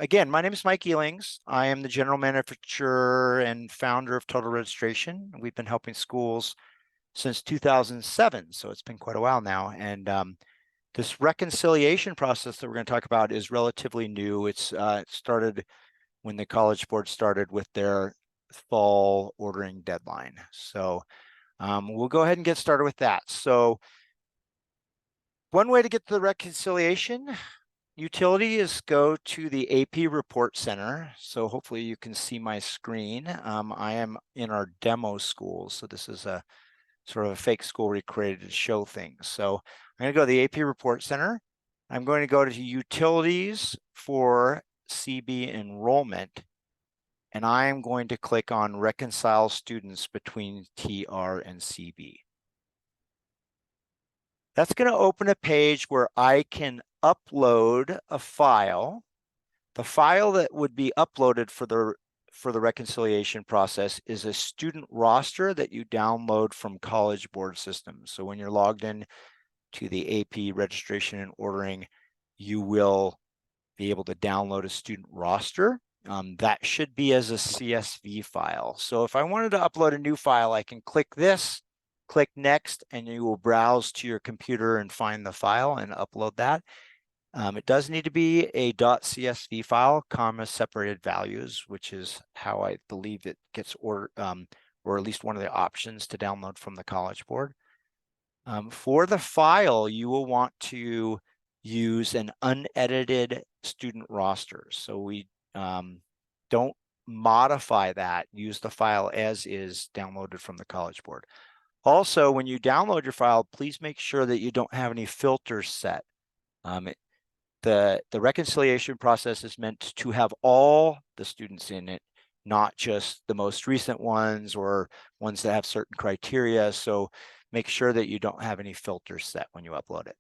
Again, my name is Mike Elings. I am the general manager and founder of Total Registration. We've been helping schools since 2007, so it's been quite a while now. And this reconciliation process that we're going to talk about is relatively new. It started when the College Board started with their fall ordering deadline. So we'll go ahead and get started with that. So one way to get to the reconciliation utility is go to the AP Report Center. So hopefully you can see my screen. I am in our demo school. So this is a sort of a fake school we created to show things. So I'm going to go to the AP Report Center. I'm going to go to Utilities for CB Enrollment. And I'm going to click on Reconcile Students between TR and CB. That's going to open a page where I can upload a file. The file that would be uploaded for the reconciliation process is a student roster that you download from College Board systems. So when you're logged in to the AP registration and ordering, you will be able to download a student roster. That should be as a CSV file. So if I wanted to upload a new file, I can click this, click next, and you will browse to your computer and find the file and upload that. It does need to be a .csv file, comma separated values, which is how I believe it gets ordered, or at least one of the options to download from the College Board. For the file, you will want to use an unedited student roster. So we don't modify that, use the file as is downloaded from the College Board. Also, when you download your file, please make sure that you don't have any filters set. The reconciliation process is meant to have all the students in it, not just the most recent ones or ones that have certain criteria. So make sure that you don't have any filters set when you upload it.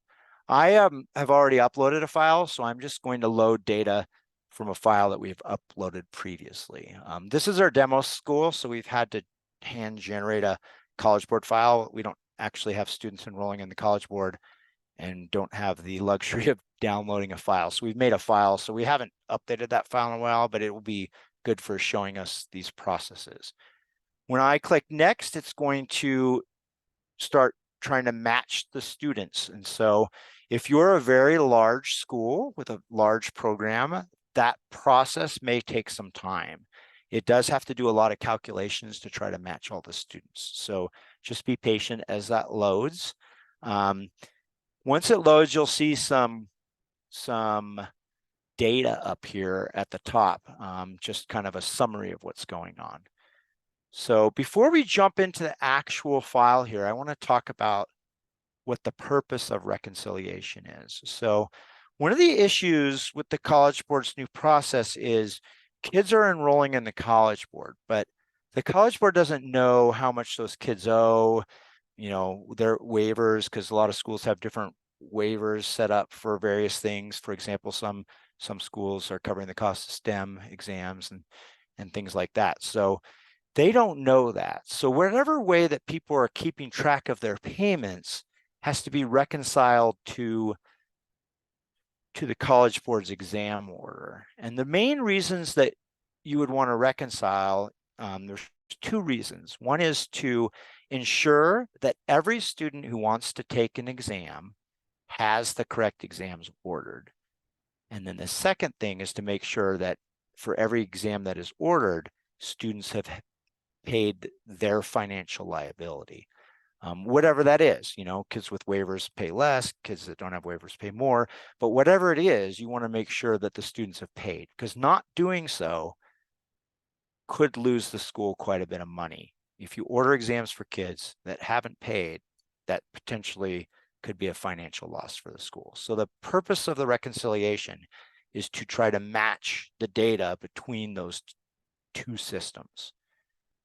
I have already uploaded a file, so I'm just going to load data from a file that we've uploaded previously. This is our demo school, so we've had to hand generate a College Board file. We don't actually have students enrolling in the College Board and don't have the luxury of downloading a file. So we've made a file. So we haven't updated that file in a while, but it will be good for showing us these processes. When I click next, it's going to start trying to match the students. And so if you're a very large school with a large program, that process may take some time. It does have to do a lot of calculations to try to match all the students. So just be patient as that loads. Once it loads, you'll see some data up here at the top, just kind of a summary of what's going on. So before we jump into the actual file here, I want to talk about what the purpose of reconciliation is. So one of the issues with the College Board's new process is kids are enrolling in the College Board, but the College Board doesn't know how much those kids owe, their waivers, because a lot of schools have different waivers set up for various things. For example, some schools are covering the cost of STEM exams and things like that. So they don't know that. So whatever way that people are keeping track of their payments has to be reconciled to the College Board's exam order. And the main reasons that you would want to reconcile, there's two reasons. One is to ensure that every student who wants to take an exam has the correct exams ordered. And then the second thing is to make sure that for every exam that is ordered, students have paid their financial liability. Whatever that is, kids with waivers pay less, kids that don't have waivers pay more, but whatever it is, you want to make sure that the students have paid, because not doing so could lose the school quite a bit of money. If you order exams for kids that haven't paid, that potentially could be a financial loss for the school. So the purpose of the reconciliation is to try to match the data between those two systems.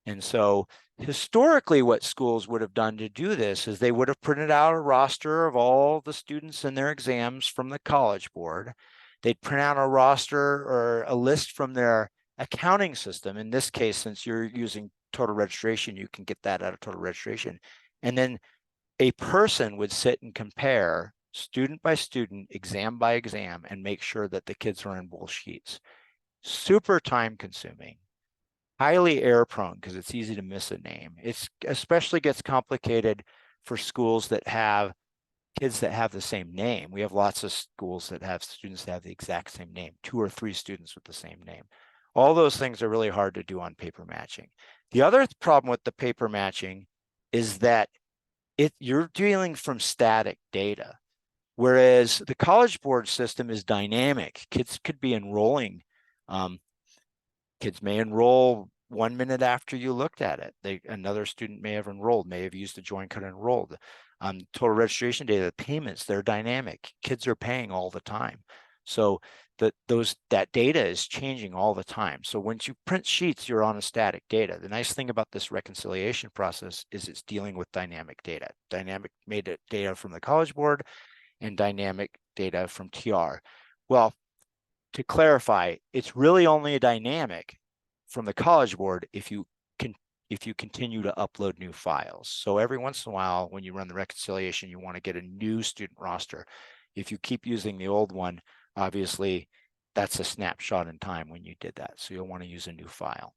And so historically, what schools would have done to do this is they would have printed out a roster of all the students in their exams from the College Board. They'd print out a roster or a list from their accounting system. In this case, since you're using Total Registration, you can get that out of Total Registration. And then a person would sit and compare student by student, exam by exam, and make sure that the kids are in both sheets. super time consuming, highly error prone because it's easy to miss a name. It's especially gets complicated for schools that have kids that have the same name. We have lots of schools that have students that have the exact same name, 2 or 3 students with the same name. All those things are really hard to do on paper matching. The other problem with the paper matching is that you're dealing from static data, whereas the College Board system is dynamic. Kids could be enrolling. Kids may enroll 1 minute after you looked at it. Another student may have enrolled, may have used the join code and enrolled. Total registration data, the payments, they're dynamic. Kids are paying all the time. So that data is changing all the time. So once you print sheets, you're on a static data. The nice thing about this reconciliation process is it's dealing with dynamic data data from the College Board and dynamic data from TR. Well, to clarify, it's really only a dynamic from the College Board if you continue to upload new files. So every once in a while, when you run the reconciliation, you want to get a new student roster. If you keep using the old one, obviously that's a snapshot in time when you did that. So you'll want to use a new file.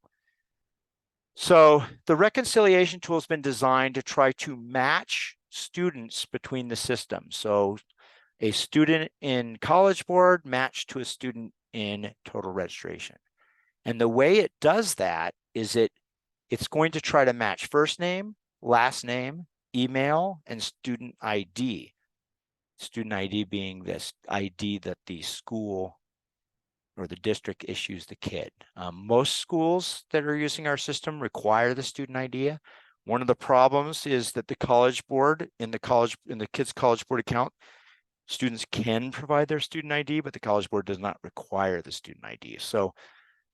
So the reconciliation tool has been designed to try to match students between the systems. So a student in College Board matched to a student in total registration. And the way it does that is it's going to try to match first name, last name, email, and student ID. Student ID being this ID that the school or the district issues the kid. Most schools that are using our system require the student ID. One of the problems is that the College Board in the kid's College Board account, students can provide their student ID, but the College Board does not require the student ID. So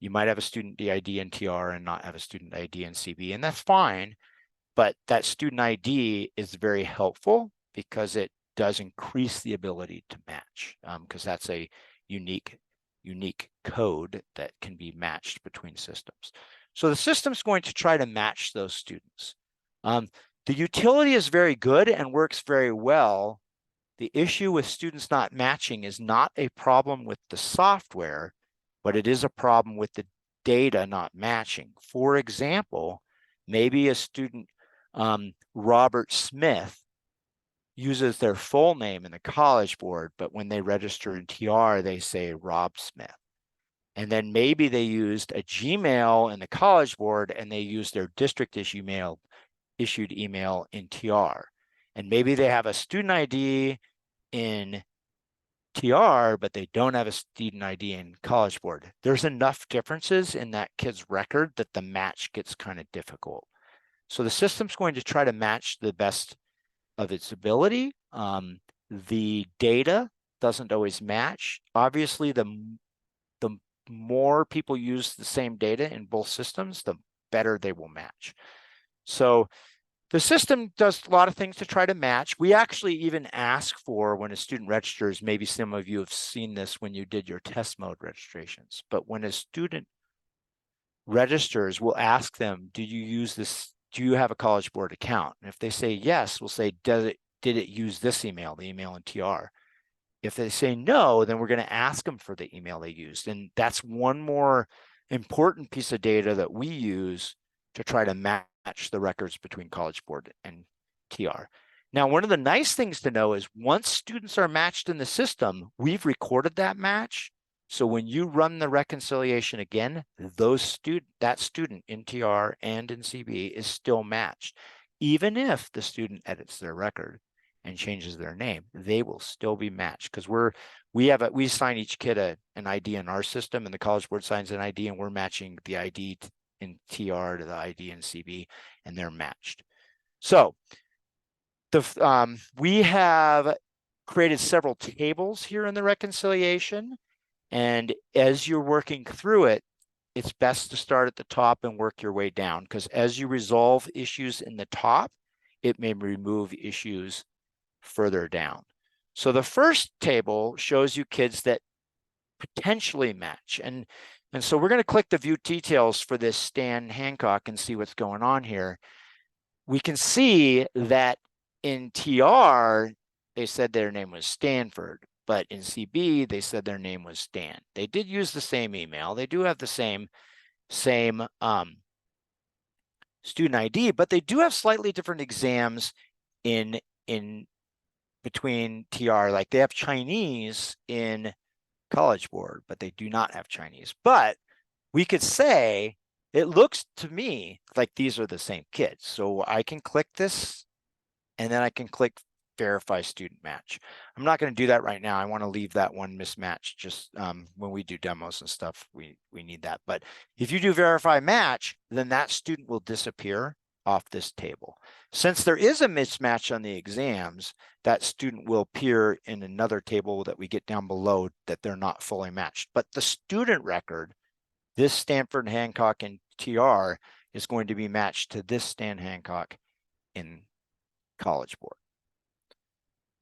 you might have a student ID in TR and not have a student ID in CB, and that's fine. But that student ID is very helpful because it does increase the ability to match, because that's a unique code that can be matched between systems. So the system's going to try to match those students. The utility is very good and works very well. The issue with students not matching is not a problem with the software, but it is a problem with the data not matching. For example, maybe a student, Robert Smith, uses their full name in the College Board, but when they register in TR, they say Rob Smith. And then maybe they used a Gmail in the College Board and they used their district issued email in TR. And maybe they have a student ID in TR, but they don't have a student ID in College Board. There's enough differences in that kid's record that the match gets kind of difficult. So the system's going to try to match the best of its ability. The data doesn't always match. Obviously, the more people use the same data in both systems, the better they will match. So the system does a lot of things to try to match. We actually even ask for, when a student registers, maybe some of you have seen this when you did your test mode registrations, but when a student registers, we'll ask them, do you have a College Board account? And if they say yes, we'll say, did it use this email, the email in TR? If they say no, then we're going to ask them for the email they used. And that's one more important piece of data that we use to try to match the records between College Board and TR. Now, one of the nice things to know is once students are matched in the system, we've recorded that match. So when you run the reconciliation again, that student in TR and in CB is still matched. Even if the student edits their record and changes their name, they will still be matched because we assign each kid an ID in our system, and the College Board signs an ID, and we're matching the ID in TR to the ID in CB, and they're matched. So we have created several tables here in the reconciliation, and as you're working through it, it's best to start at the top and work your way down, because as you resolve issues in the top, it may remove issues further down. So the first table shows you kids that potentially match. And so we're going to click the view details for this Stan Hancock and see what's going on here. We can see that in TR, they said their name was Stanford, but in CB, they said their name was Stan. They did use the same email. They do have the same student ID, but they do have slightly different exams in between TR. Like they have Chinese in College Board, but they do not have Chinese. But we could say it looks to me like these are the same kids. So I can click this and then I can click verify student match. I'm not going to do that right now. I want to leave that one mismatch just when we do demos and stuff, we need that. But if you do verify match, then that student will disappear off this table. Since there is a mismatch on the exams, that student will appear in another table that we get down below that they're not fully matched. But the student record, this Stanford Hancock in TR, is going to be matched to this Stan Hancock in College Board.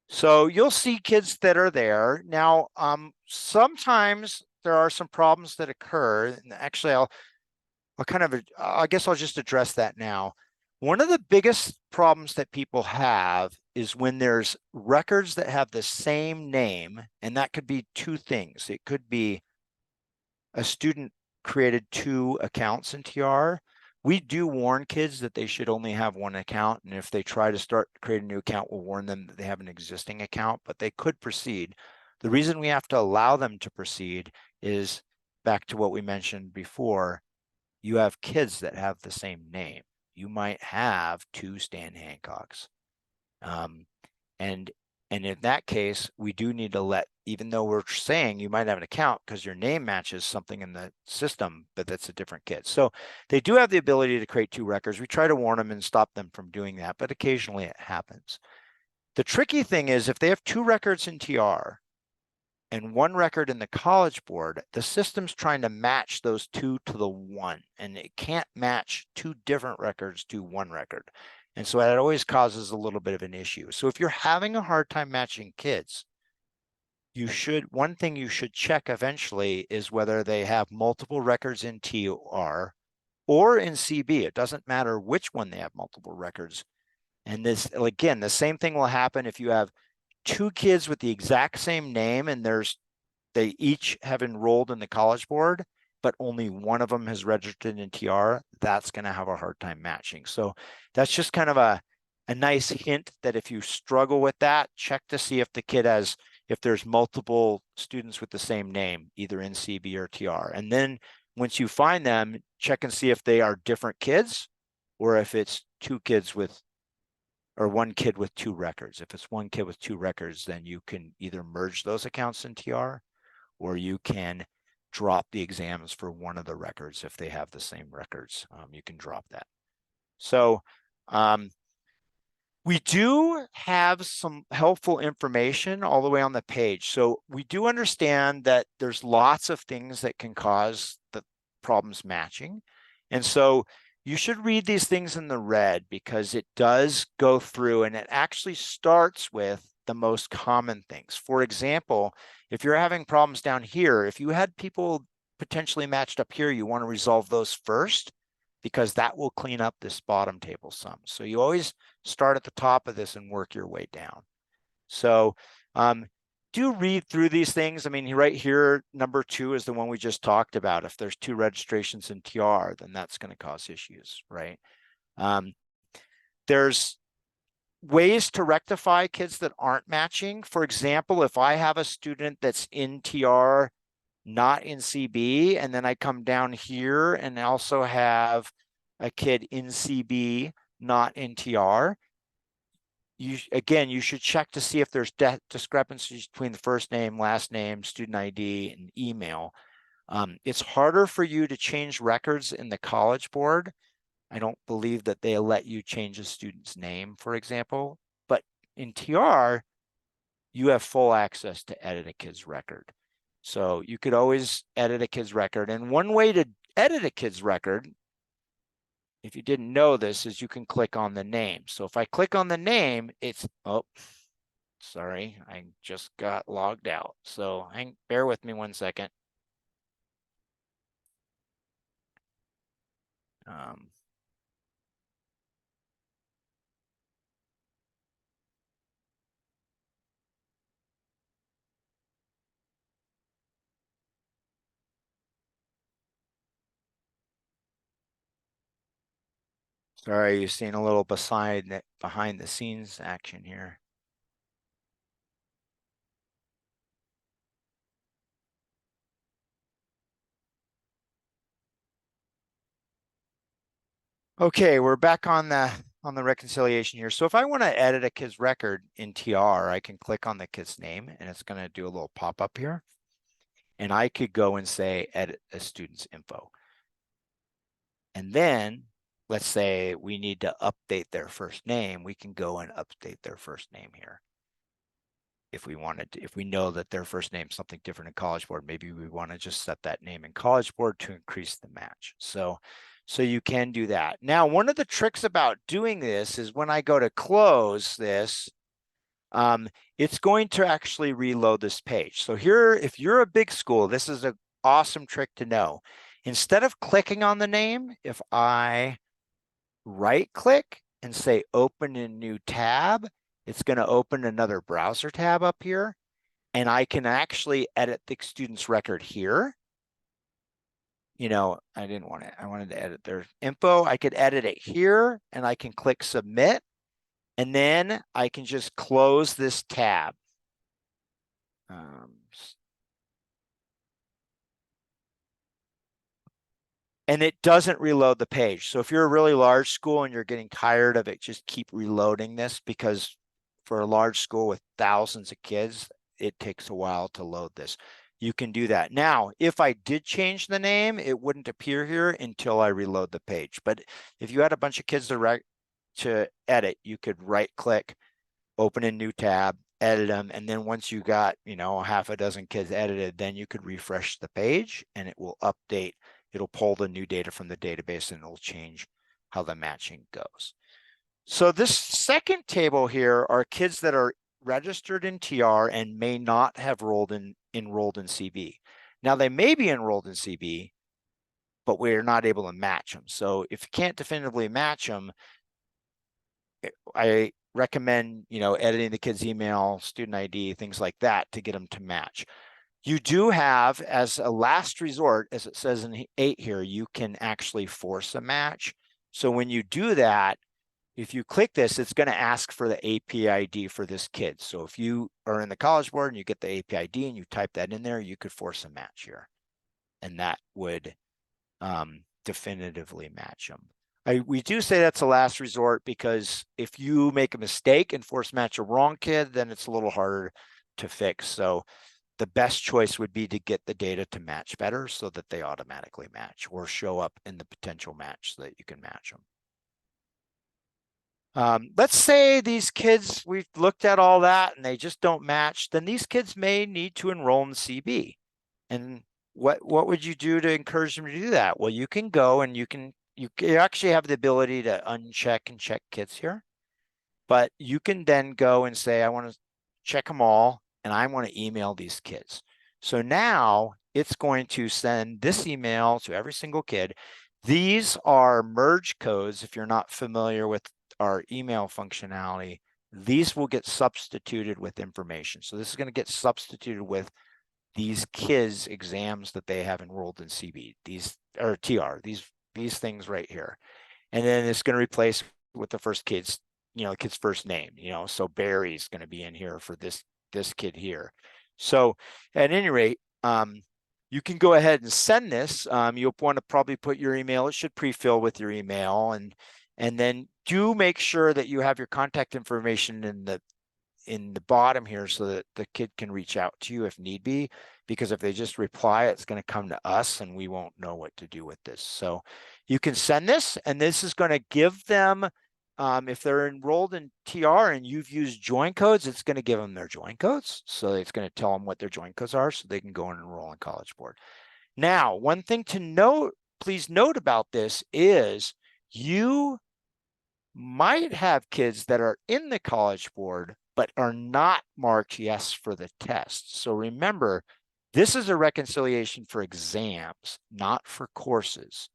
So you'll see kids that are there. Now, sometimes there are some problems that occur. And actually, I guess I'll just address that now. One of the biggest problems that people have is when there's records that have the same name, and that could be two things. It could be a student created two accounts in TR. We do warn kids that they should only have one account. And if they try to start create a new account, we'll warn them that they have an existing account, but they could proceed. The reason we have to allow them to proceed is back to what we mentioned before. You have kids that have the same name. You might have two Stan Hancocks. And in that case, we do need to let, even though we're saying you might have an account because your name matches something in the system, but that's a different kid. So they do have the ability to create two records. We try to warn them and stop them from doing that, but occasionally it happens. The tricky thing is if they have two records in TR and one record in the College Board, the system's trying to match those two to the one, and it can't match two different records to one record. And so that always causes a little bit of an issue. So if you're having a hard time matching kids, one thing you should check eventually is whether they have multiple records in TR or in CB. It doesn't matter which one they have multiple records. And this, again, the same thing will happen if you have two kids with the exact same name and they each have enrolled in the College Board, but only one of them has registered in TR. That's going to have a hard time matching. So that's just kind of a nice hint that if you struggle with that, check to see if the kid has, if there's multiple students with the same name, either in CB or TR. And then once you find them, check and see if they are different kids or if it's two kids with, or one kid with two records. If it's one kid with two records, then you can either merge those accounts in TR or you can drop the exams for one of the records. If they have the same records, you can drop that. So we do have some helpful information all the way on the page. So we do understand that there's lots of things that can cause the problems matching. And so you should read these things in the red because it does go through and it actually starts with the most common things. For example, if you're having problems down here, if you had people potentially matched up here, you want to resolve those first because that will clean up this bottom table sum. So you always start at the top of this and work your way down. So do read through these things. I mean, right here, number 2 is the one we just talked about. If there's 2 registrations in TR, then that's going to cause issues, right? There's ways to rectify kids that aren't matching. For example, if I have a student that's in TR, not in CB, and then I come down here and also have a kid in CB, not in TR, you should check to see if there's discrepancies between the first name, last name, student ID, and email. It's harder for you to change records in the College Board. I don't believe that they let you change a student's name, for example. But in TR, you have full access to edit a kid's record. So you could always edit a kid's record. And one way to edit a kid's record, if you didn't know this, is you can click on the name. So if I click on the name, it's, oh, sorry, I just got logged out. So bear with me 1 second. Sorry, you're seeing a little behind the scenes action here. Okay, we're back on the reconciliation here. So if I want to edit a kid's record in TR, I can click on the kid's name and it's going to do a little pop-up here. And I could go and say edit a student's info. And then let's say we need to update their first name, we can go and update their first name here. If we wanted to, if we know that their first name is something different in College Board, maybe we want to just set that name in College Board to increase the match. So you can do that. Now, one of the tricks about doing this is when I go to close this, it's going to actually reload this page. So here, if you're a big school, this is an awesome trick to know. Instead of clicking on the name, if I right click and say open a new tab, it's going to open another browser tab up here. And I can actually edit the student's record here. You know, I didn't want it. I wanted to edit their info. I could edit it here and I can click submit. And then I can just close this tab. And it doesn't reload the page. So if you're a really large school and you're getting tired of it, just keep reloading this, because for a large school with thousands of kids, it takes a while to load this. You can do that. Now, if I did change the name, it wouldn't appear here until I reload the page. But if you had a bunch of kids to edit, you could right click, open a new tab, edit them. And then once you got, you know, half a dozen kids edited, then you could refresh the page and it will update. It'll pull the new data from the database and it'll change how the matching goes. So this second table here are kids that are registered in TR and may not have enrolled in CB. Now they may be enrolled in CB, but we're not able to match them. So if you can't definitively match them, I recommend, you know, editing the kid's email, student ID, things like that to get them to match. You do have, as a last resort, as it says in 8 here, you can actually force a match. So when you do that, if you click this, it's going to ask for the API ID for this kid. So if you are in the College Board and you get the API ID and you type that in there, you could force a match here. And that would definitively match them. We do say that's a last resort because if you make a mistake and force match a wrong kid, then it's a little harder to fix. So the best choice would be to get the data to match better so that they automatically match or show up in the potential match so that you can match them. Let's say these kids, we've looked at all that and they just don't match, then these kids may need to enroll in CB. And what would you do to encourage them to do that? Well, you can go and you actually have the ability to uncheck and check kids here, but you can then go and say, I want to check them all and I want to email these kids. So now it's going to send this email to every single kid. These are merge codes. If you're not familiar with our email functionality, these will get substituted with information. So this is going to get substituted with these kids' exams that they have enrolled in CB, these or TR, these things right here. And then it's going to replace with the first kid's, you know, kid's first name, you know, so Barry's going to be in here for this kid here. So at any rate, you can go ahead and send this. You'll want to probably put your email. It should pre-fill with your email, and then do make sure that you have your contact information in the bottom here so that the kid can reach out to you if need be, because if they just reply, it's going to come to us and we won't know what to do with this. So you can send this, and this is going to give them, if they're enrolled in TR and you've used join codes, it's going to give them their join codes. So it's going to tell them what their join codes are so they can go and enroll in College Board. Now, one thing to note, please note about this is you might have kids that are in the College Board but are not marked yes for the test. So remember, this is a reconciliation for exams, not for courses.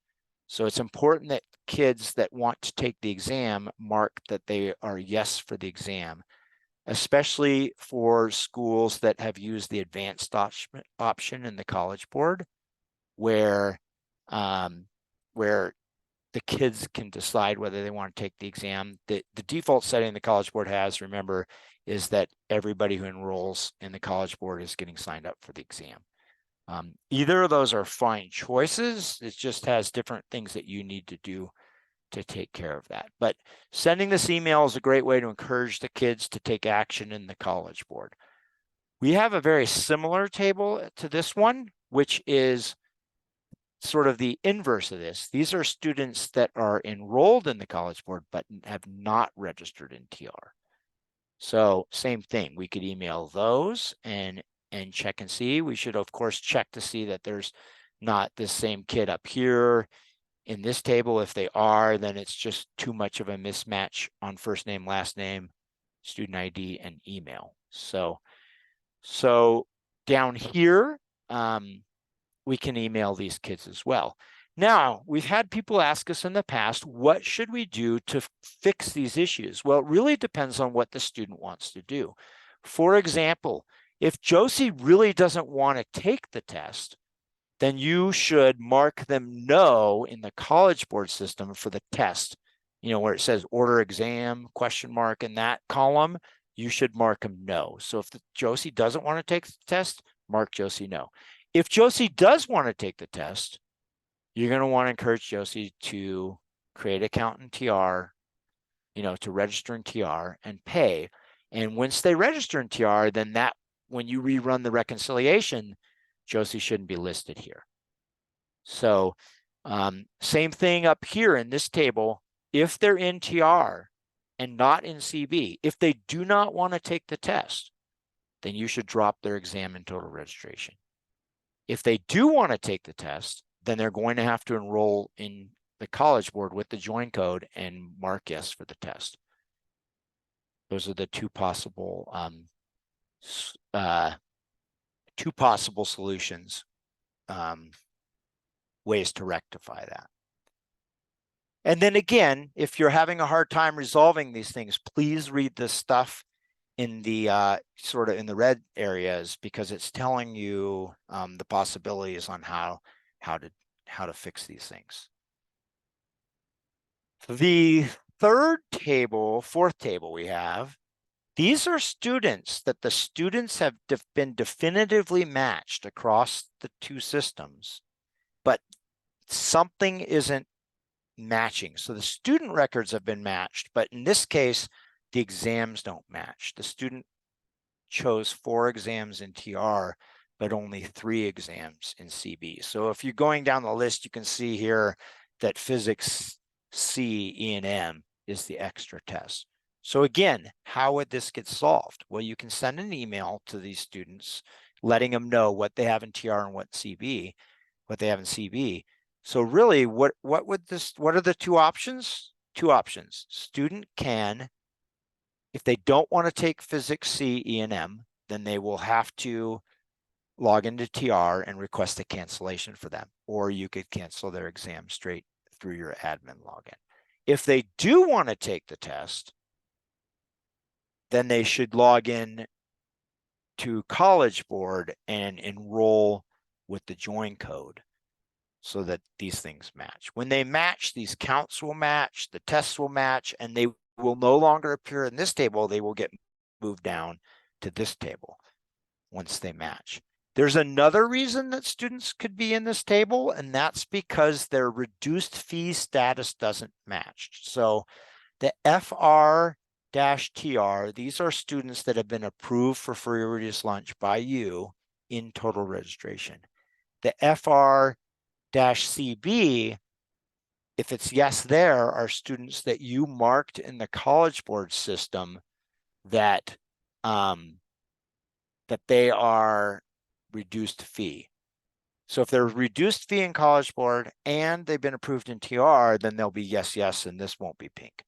So it's important that kids that want to take the exam mark that they are yes for the exam, especially for schools that have used the advanced option in the College Board, where the kids can decide whether they want to take the exam. The default setting the College Board has, remember, is that everybody who enrolls in the College Board is getting signed up for the exam. Either of those are fine choices. It just has different things that you need to do to take care of that. But sending this email is a great way to encourage the kids to take action in the College Board. We have a very similar table to this one, which is sort of the inverse of this. These are students that are enrolled in the College Board, but have not registered in TR. So same thing, we could email those and check and see. We should, of course, check to see that there's not this same kid up here in this table. If they are, then it's just too much of a mismatch on first name, last name, student ID, and email. So down here, we can email these kids as well. Now, we've had people ask us in the past, what should we do to fix these issues? Well, it really depends on what the student wants to do. For example, if Josie really doesn't want to take the test, then you should mark them no in the College Board system for the test. You know, where it says order exam, question mark in that column, you should mark them no. So if Josie doesn't want to take the test, mark Josie no. If Josie does want to take the test, you're going to want to encourage Josie to create an account in TR, you know, to register in TR and pay. And once they register in TR, then that, when you rerun the reconciliation, Josie shouldn't be listed here. So same thing up here in this table. If they're in TR and not in CB, if they do not want to take the test, then you should drop their exam and total registration. If they do want to take the test, then they're going to have to enroll in the College Board with the join code and mark yes for the test. Those are the two possible solutions, ways to rectify that. And then again, if you're having a hard time resolving these things, please read this stuff in the sort of in the red areas, because it's telling you the possibilities on how to fix these things. The fourth table we have, these are students that the students have been definitively matched across the two systems, but something isn't matching. So the student records have been matched, but in this case, the exams don't match. The student chose 4 exams in TR, but only 3 exams in CB. So if you're going down the list, you can see here that Physics C, E, and M is the extra test. So again, how would this get solved? Well, you can send an email to these students, letting them know what they have in TR and what they have in CB. So really, what are the two options? Two options. Student can, if they don't want to take Physics C, E, and M, then they will have to log into TR and request a cancellation for them, or you could cancel their exam straight through your admin login. If they do want to take the test, then they should log in to College Board and enroll with the join code so that these things match. When they match, these counts will match, the tests will match, and they will no longer appear in this table. They will get moved down to this table once they match. There's another reason that students could be in this table, and that's because their reduced fee status doesn't match. So the FR-TR, these are students that have been approved for free or reduced lunch by you in total registration. The FR-CB, if it's yes there, are students that you marked in the College Board system that that they are reduced fee. So if they're reduced fee in College Board and they've been approved in TR, then they'll be yes, yes, and this won't be pink.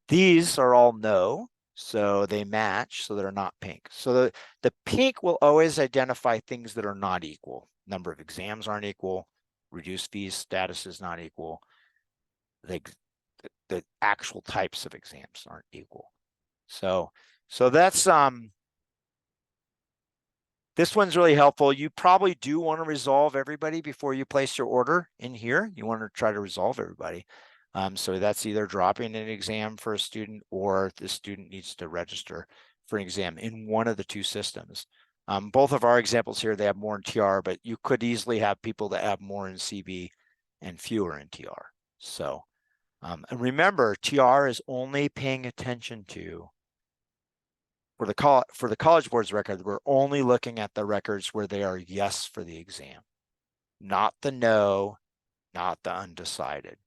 These are all no, so they match, so they're not pink. So the pink will always identify things that are not equal. Number of exams aren't equal, reduced fees status is not equal, the actual types of exams aren't equal. So that's this one's really helpful. You probably do want to resolve everybody before you place your order in here. You want to try to resolve everybody. So that's either dropping an exam for a student or the student needs to register for an exam in one of the two systems. Both of our examples here, they have more in TR, but you could easily have people that have more in CB and fewer in TR. So, and remember, TR is only paying attention to, for the College Board's record, we're only looking at the records where they are yes for the exam, not the no, not the undecided.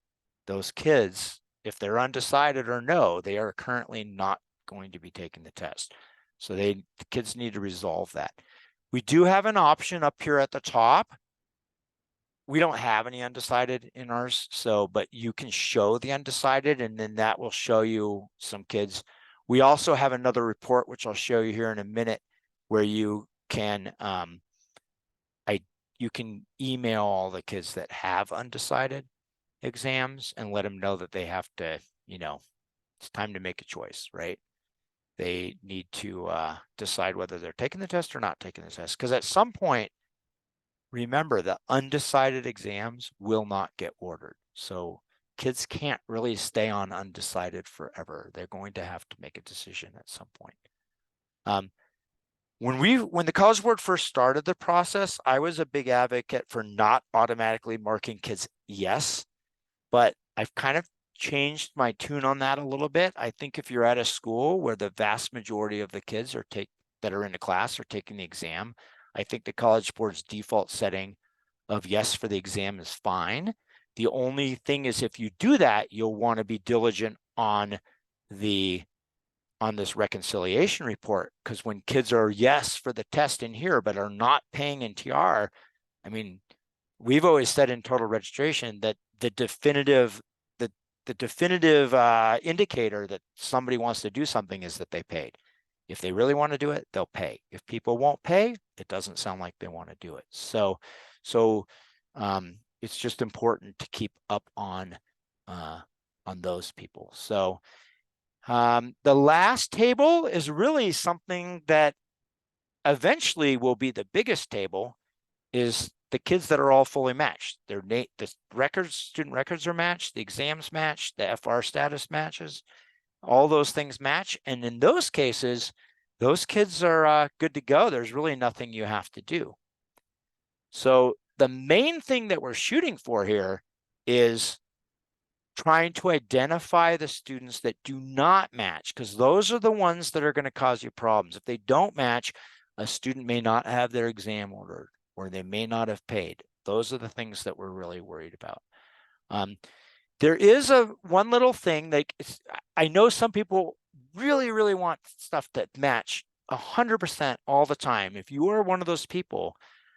Those kids, if they're undecided or no, they are currently not going to be taking the test. So the kids need to resolve that. We do have an option up here at the top. We don't have any undecided in ours, so, but you can show the undecided and then that will show you some kids. We also have another report, which I'll show you here in a minute, where you can, you can email all the kids that have undecided exams and let them know that they have to, it's time to make a choice, right? They need to decide whether they're taking the test or not taking the test. Because at some point, remember, the undecided exams will not get ordered. So kids can't really stay on undecided forever. They're going to have to make a decision at some point. When the College Board first started the process, I was a big advocate for not automatically marking kids yes, but I've kind of changed my tune on that a little bit. I think if you're at a school where the vast majority of the kids that are in the class are taking the exam, I think the College Board's default setting of yes for the exam is fine. The only thing is, if you do that, you'll want to be diligent on this reconciliation report, because when kids are yes for the test in here but are not paying in TR, I mean, we've always said in total registration that the definitive indicator that somebody wants to do something is that they paid. If they really want to do it, they'll pay. If people won't pay, it doesn't sound like they want to do it. So it's just important to keep up on those people. So the last table is really something that eventually will be the biggest table, is the kids that are all fully matched. The student records are matched, the exams match, the FR status matches, all those things match. And in those cases, those kids are good to go. There's really nothing you have to do. So the main thing that we're shooting for here is trying to identify the students that do not match, because those are the ones that are going to cause you problems. If they don't match, a student may not have their exam ordered, or they may not have paid. Those are the things that we're really worried about. There is one little thing that I know some people really, really want stuff that match 100% all the time. If you are one of those people,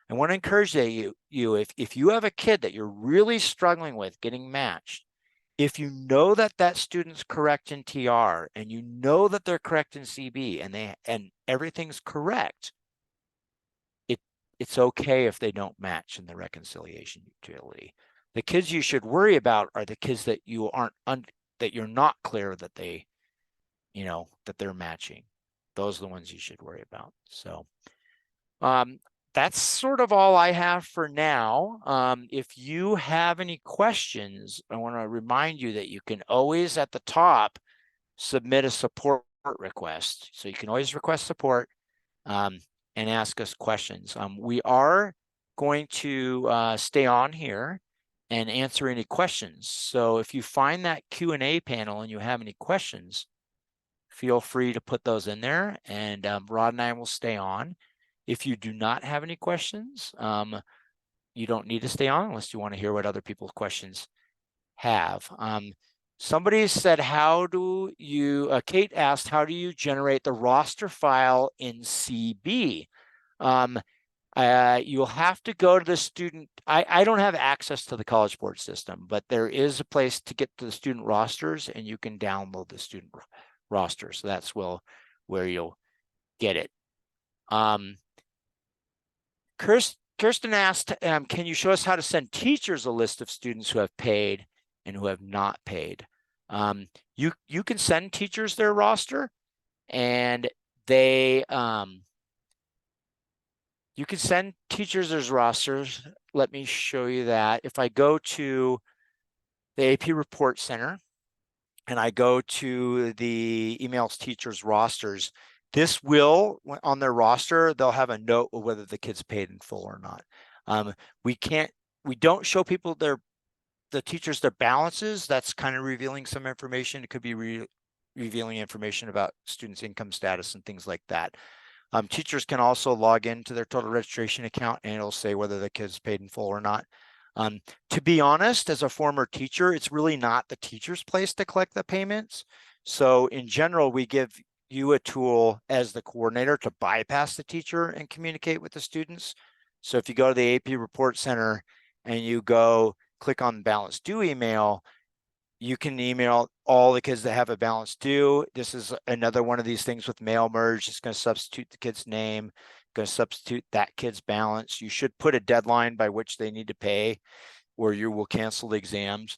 I want to encourage you if you have a kid that you're really struggling with getting matched, if you know that that student's correct in TR and you know that they're correct in CB and everything's correct, it's okay if they don't match in the reconciliation utility. The kids you should worry about are the kids that that you're not clear that that they're matching. Those are the ones you should worry about. So that's sort of all I have for now. If you have any questions, I want to remind you that you can always at the top submit a support request. So you can always request support and ask us questions. We are going to stay on here and answer any questions. So if you find that Q&A panel and you have any questions, feel free to put those in there, and Rod and I will stay on. If you do not have any questions, you don't need to stay on unless you want to hear what other people's questions have. Somebody said, Kate asked, how do you generate the roster file in CB? You'll have to go to the student. I don't have access to the College Board system, but there is a place to get to the student rosters, and you can download the student roster. So that's where you'll get it. Kirsten asked, can you show us how to send teachers a list of students who have paid and who have not paid? You can send teachers their roster, and you can send teachers their rosters. Let me show you that. If I go to the AP Report Center and I go to the emails teachers rosters, this will, on their roster, they'll have a note of whether the kid's paid in full or not. We don't show people the teachers their balances. That's kind of revealing some information. It could be revealing information about students' income status and things like that. Teachers can also log into their total registration account and it'll say whether the kid's paid in full or not. To be honest, as a former teacher, it's really not the teacher's place to collect the payments. So in general, we give you a tool as the coordinator to bypass the teacher and communicate with the students. So if you go to the AP Report Center and you go click on balance due email, you can email all the kids that have a balance due. This is another one of these things with mail merge. It's going to substitute the kid's name, going to substitute that kid's balance. You should put a deadline by which they need to pay, or you will cancel the exams.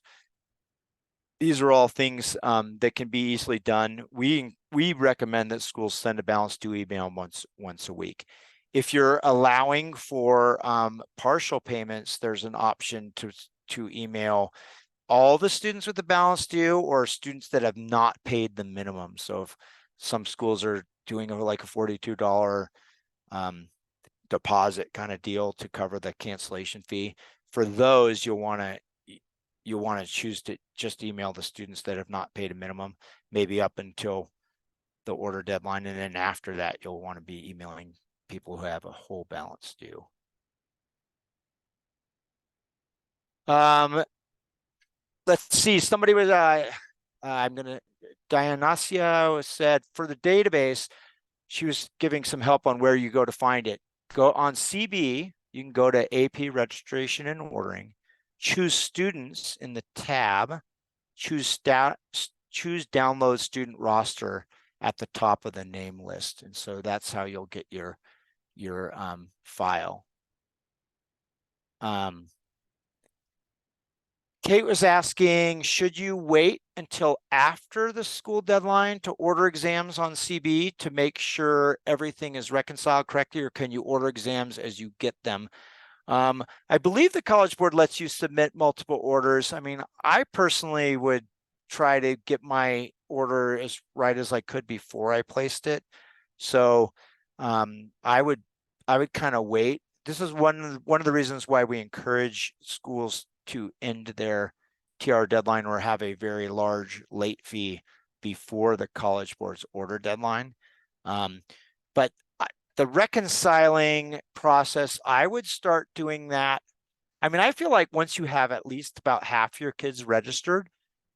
These are all things that can be easily done. We recommend that schools send a balance due email once a week. If you're allowing for partial payments, there's an option to email all the students with the balance due or students that have not paid the minimum. So if some schools are doing like a $42 deposit kind of deal to cover the cancellation fee, for those you'll want to choose to just email the students that have not paid a minimum, maybe up until the order deadline, and then after that you'll want to be emailing people who have a whole balance due. Let's see, somebody was Dionysia said for the database, she was giving some help on where you go to find it. Go on CB, you can go to AP registration and ordering, choose students in the tab, choose download student roster at the top of the name list. And so that's how you'll get your file. Kate was asking, should you wait until after the school deadline to order exams on CB to make sure everything is reconciled correctly, or can you order exams as you get them? I believe the College Board lets you submit multiple orders. I mean, I personally would try to get my order as right as I could before I placed it. So I would kind of wait. This is one of the reasons why we encourage schools to end their TR deadline or have a very large late fee before the College Board's order deadline. But the reconciling process, I would start doing that. I mean, I feel like once you have at least about half your kids registered,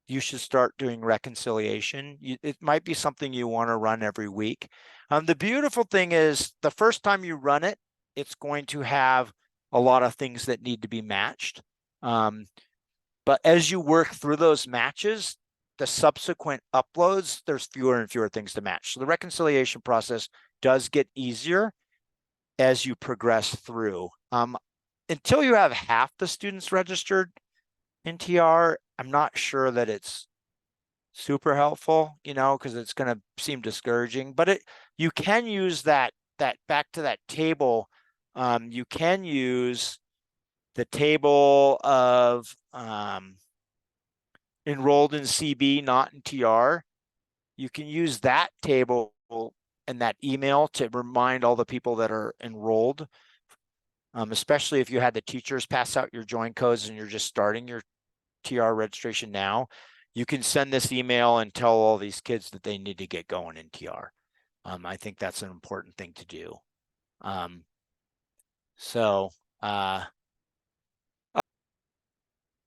you should start doing reconciliation. It might be something you want to run every week. The beautiful thing is the first time you run it, it's going to have a lot of things that need to be matched. But as you work through those matches, the subsequent uploads, there's fewer and fewer things to match. So the reconciliation process does get easier as you progress through. Until you have half the students registered in TR, I'm not sure that it's super helpful, because it's going to seem discouraging. But you can use that back to that table. You can use the table of enrolled in CB, not in TR. You can use that table and that email to remind all the people that are enrolled, especially if you had the teachers pass out your join codes and you're just starting your TR registration now. You can send this email and tell all these kids that they need to get going in TR. I think that's an important thing to do.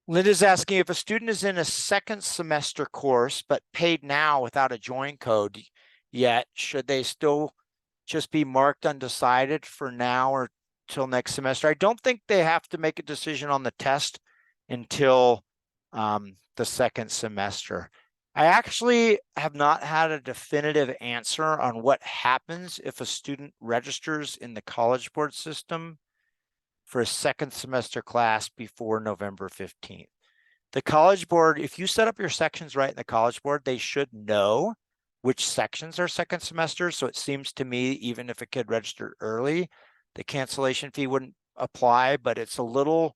Linda's asking, if a student is in a second semester course but paid now without a join code yet, should they still just be marked undecided for now or till next semester? I don't think they have to make a decision on the test until the second semester. I actually have not had a definitive answer on what happens if a student registers in the College Board system for a second semester class before November 15th. The College Board, if you set up your sections right in the College Board, they should know which sections are second semester. So it seems to me, even if a kid registered early, the cancellation fee wouldn't apply, but it's a little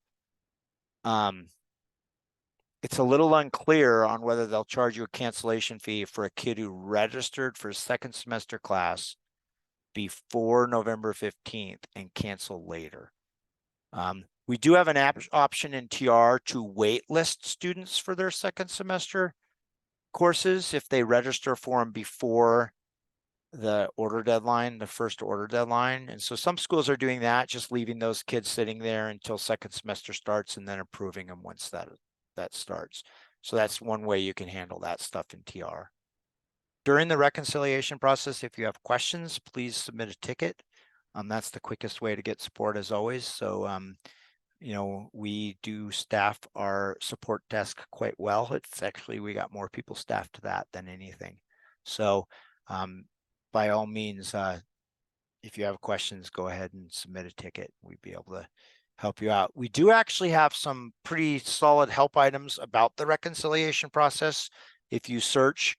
it's a little unclear on whether they'll charge you a cancellation fee for a kid who registered for a second semester class before November 15th and cancel later. We do have an option in TR to wait list students for their second semester courses if they register for them before the order deadline, the first order deadline. And so some schools are doing that, just leaving those kids sitting there until second semester starts and then approving them once that starts. So that's one way you can handle that stuff in TR. During the reconciliation process, if you have questions, please submit a ticket. That's the quickest way to get support as always. So we do staff our support desk quite well. It's actually, we got more people staffed to that than anything. So by all means, if you have questions, go ahead and submit a ticket. We'd be able to help you out. We do actually have some pretty solid help items about the reconciliation process. If you search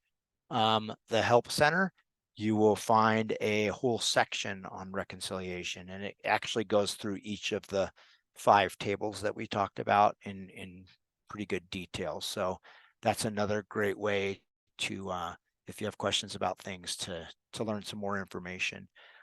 the help center, you will find a whole section on reconciliation, and it actually goes through each of the 5 tables that we talked about in pretty good detail. So that's another great way to, if you have questions about things, to learn some more information.